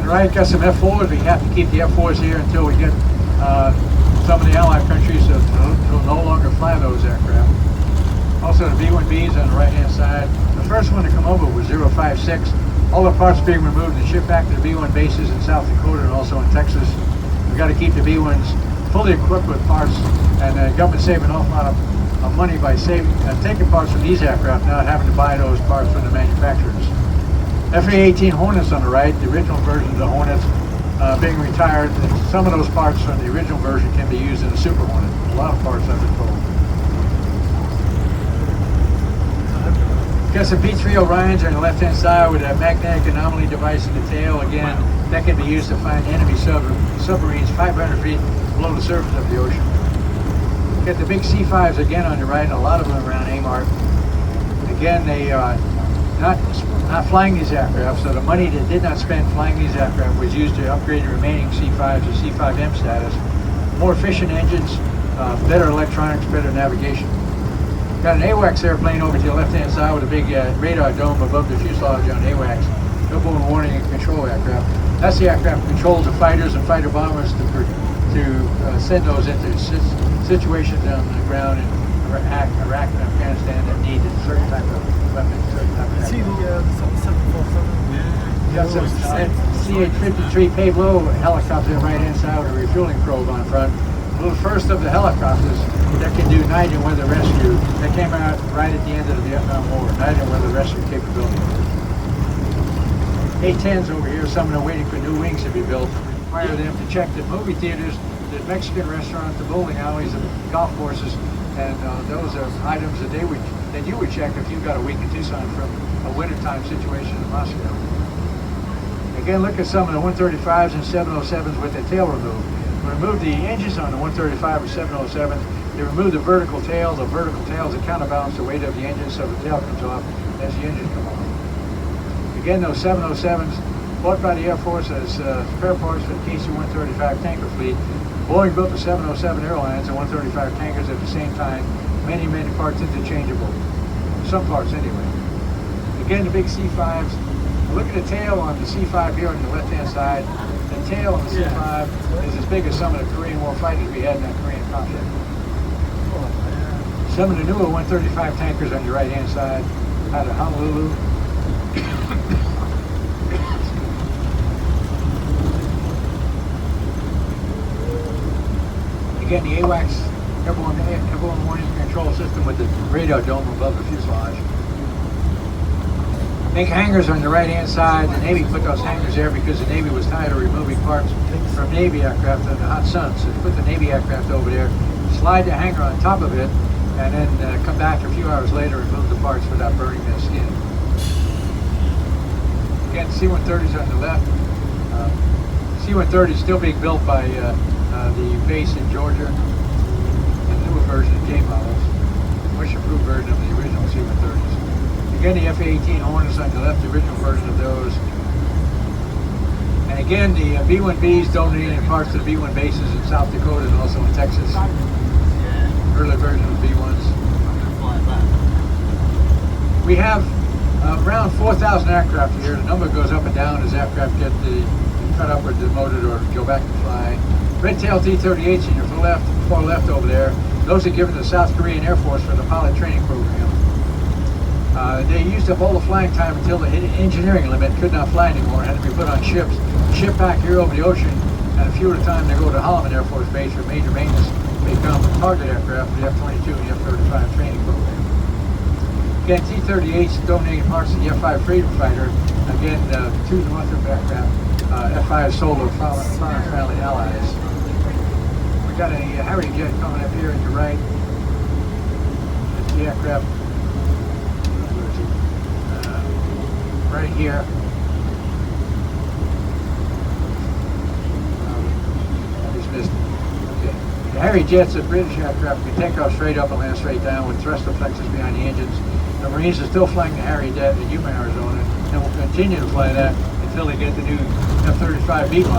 the right, got some F4s. We have to keep the F4s here until we get some of the Allied countries to no longer fly those aircraft. Also the B-1Bs on the right-hand side. The first one to come over was 056. All the parts being removed and shipped back to the B-1 bases in South Dakota and also in Texas. We've got to keep the B-1s fully equipped with parts, and the government saving an awful lot of money by taking parts from these aircraft, not having to buy those parts from the manufacturers. FA-18 Hornets on the right, the original version of the Hornets being retired. Some of those parts from the original version can be used in the Super Hornet. A lot of parts I've been told. Got some P-3 Orions on the left-hand side with a magnetic anomaly device in the tail. Again, that can be used to find enemy submarines 500 feet below the surface of the ocean. Got the big C-5s again on the right, and a lot of them around AMARC. Again, they are not flying these aircraft, so the money that did not spend flying these aircraft was used to upgrade the remaining C-5s to C-5M status. More efficient engines, better electronics, better navigation. Got an AWACS airplane over to the left-hand side with a big radar dome above the fuselage on AWACS. Airborne warning and control aircraft. That's the aircraft that controls the fighters and fighter bombers to send those into situations on the ground in Iraq and Afghanistan that need a certain type of weapons. See the 747? Got some CH-53 Pablo helicopter on the right-hand side with a refueling probe on front. Well, the first of the helicopters that can do night and weather rescue that came out right at the end of the Vietnam War. Night and weather rescue capability. A-10s over here, some of them are waiting for new wings to be built. Require them to check the movie theaters, the Mexican restaurants, the bowling alleys, and golf courses, and those are items that you would check if you got a week in Tucson from a wintertime situation in Moscow. Again, look at some of the 135s and 707s with their tail removed. We removed the engines on the 135 or 707. They removed the vertical tail. The vertical tail is to counterbalance the weight of the engine, so the tail comes off as the engines come off. Again, those 707s bought by the Air Force as spare parts for the KC-135 tanker fleet. Boeing built the 707 airlines and 135 tankers at the same time. Many parts interchangeable. Some parts anyway. Again, the big C5s. Look at the tail on the C5 here on the left-hand side. The tail on the C5 is as big as some of the Korean War fighters we had in that Korean conflict. Some of the newer 135 tankers on your right-hand side out of Honolulu. Again, the AWACS airborne warning control system with the radar dome above the fuselage. Big hangars on the right-hand side. The Navy put those hangars there because the Navy was tired of removing parts from Navy aircraft in the hot sun. So they put the Navy aircraft over there, slide the hangar on top of it, and then come back a few hours later and remove the parts without burning their skin. Again, C-130s on the left. C-130 is still being built by the base in Georgia, the newer version of J models, much improved version of the original C-130s. Again, the FA-18 Hornets on the left, the original version of those. And again, the B-1Bs donating parts to the B-1 bases in South Dakota and also in Texas. Early version of the B-1s. We have around 4,000 aircraft here. The number goes up and down as aircraft get cut up or demoted or go back to fly. Red-tailed T-38s in your far left over there. Those are given to the South Korean Air Force for the pilot training program. They used up all the flying time until the engineering limit, could not fly anymore, had to be put on ships. Shipped back here over the ocean, and a few at a time they go to Holloman Air Force Base for major maintenance. They come with target aircraft for the F-22 and the F-35 training program. Again, T-38s donating parts to the F-5 Freedom Fighter. Again, two Northrop aircraft. F-5 sold to foreign friendly allies. We got a Harry jet coming up here on your right. It's the aircraft right here. I just missed it. Okay. The Harry jet's a British aircraft. Can take off straight up and land straight down with thrust reflexes behind the engines. The Marines are still flying the Harry jet in Yuma, Arizona, and will continue to fly that until they get the new F-35B model.